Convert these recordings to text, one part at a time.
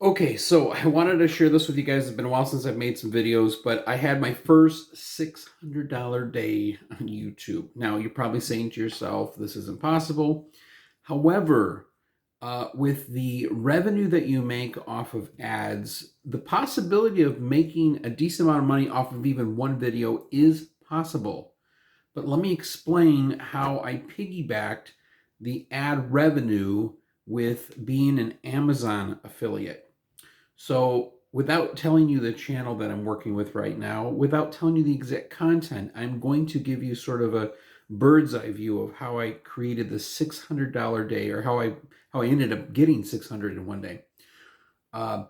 Okay, so I wanted to share this with you guys. It's been a while since I've made some videos, but I had my first $600 day on YouTube. Now, you're probably saying to yourself, this is impossible. However, with the revenue that you make off of ads, the possibility of making a decent amount of money off of even one video is possible. But let me explain how I piggybacked the ad revenue with being an Amazon affiliate. So, without telling you the channel that I'm working with right now, without telling you the exact content, I'm going to give you sort of a bird's eye view of how I created the $600 day, or how I ended up getting 600 in one day.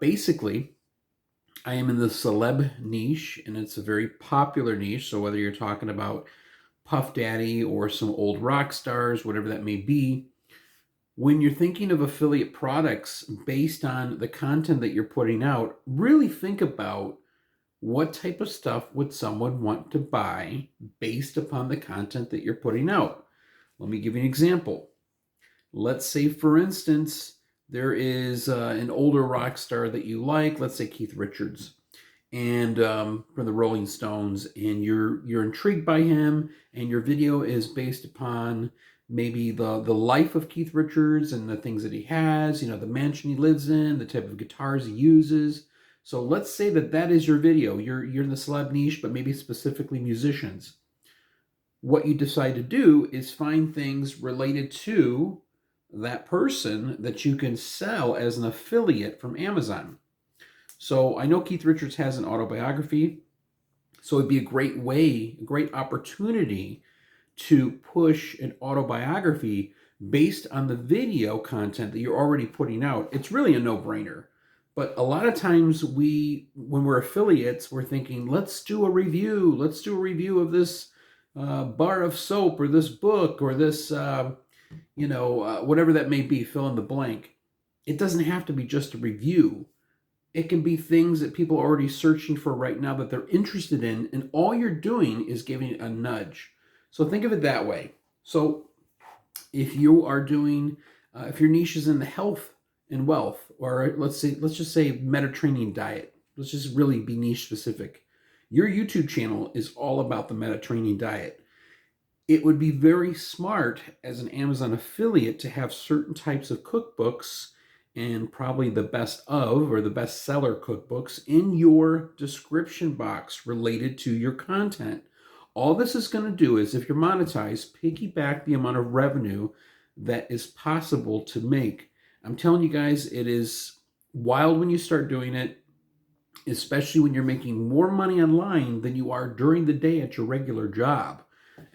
Basically, I am in the celeb niche, and it's a very popular niche. So whether you're talking about Puff Daddy or some old rock stars, whatever that may be, when you're thinking of affiliate products based on the content that you're putting out, really think about what type of stuff would someone want to buy based upon the content that you're putting out. Let me give you an example. Let's say, for instance, there is an older rock star that you like, let's say Keith Richards, and from the Rolling Stones, and you're intrigued by him, and your video is based upon maybe the life of Keith Richards and the things that he has, the mansion he lives in, the type of guitars he uses. So let's say that is your video. You're in the celeb niche, but maybe specifically musicians. What you decide to do is find things related to that person that you can sell as an affiliate from Amazon. So I know Keith Richards has an autobiography, so it'd be a great way, a great opportunity to push an autobiography based on the video content that you're already putting out. It's really a no-brainer. But a lot of times when we're affiliates, we're thinking, let's do a review. Let's do a review of this bar of soap, or this book, or this, whatever that may be, fill in the blank. It doesn't have to be just a review. It can be things that people are already searching for right now that they're interested in, and all you're doing is giving it a nudge. So think of it that way. So if you are doing, if your niche is in the health and wealth, or let's just say Mediterranean diet, let's just really be niche specific. Your YouTube channel is all about the Mediterranean diet. It would be very smart as an Amazon affiliate to have certain types of cookbooks, and probably the best of, or the best seller cookbooks, in your description box related to your content. All this is going to do is, if you're monetized, piggyback the amount of revenue that is possible to make. I'm telling you guys, it is wild when you start doing it, especially when you're making more money online than you are during the day at your regular job.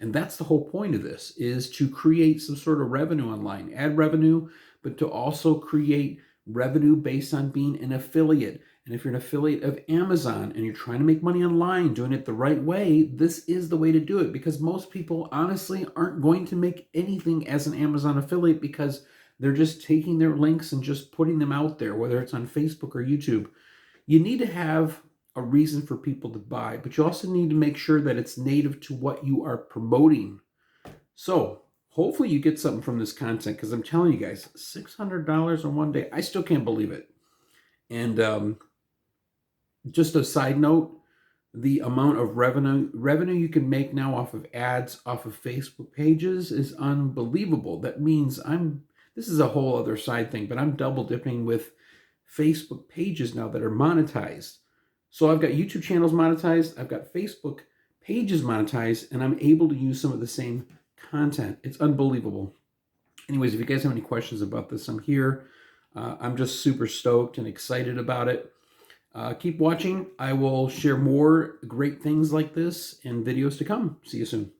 And that's the whole point of this, is to create some sort of revenue online, ad revenue, but to also create revenue based on being an affiliate. And if you're an affiliate of Amazon and you're trying to make money online, doing it the right way, this is the way to do it, because most people honestly aren't going to make anything as an Amazon affiliate, because they're just taking their links and just putting them out there, whether it's on Facebook or YouTube. You need to have a reason for people to buy, but you also need to make sure that it's native to what you are promoting. So hopefully you get something from this content, because I'm telling you guys, $600 in one day, I still can't believe it. And just a side note, the amount of revenue you can make now off of ads, off of Facebook pages, is unbelievable. That means this is a whole other side thing, but I'm double dipping with Facebook pages now that are monetized. So I've got YouTube channels monetized, I've got Facebook pages monetized, and I'm able to use some of the same content. It's unbelievable. Anyways, if you guys have any questions about this, I'm here. I'm just super stoked and excited about it. Keep watching. I will share more great things like this in videos to come. See you soon.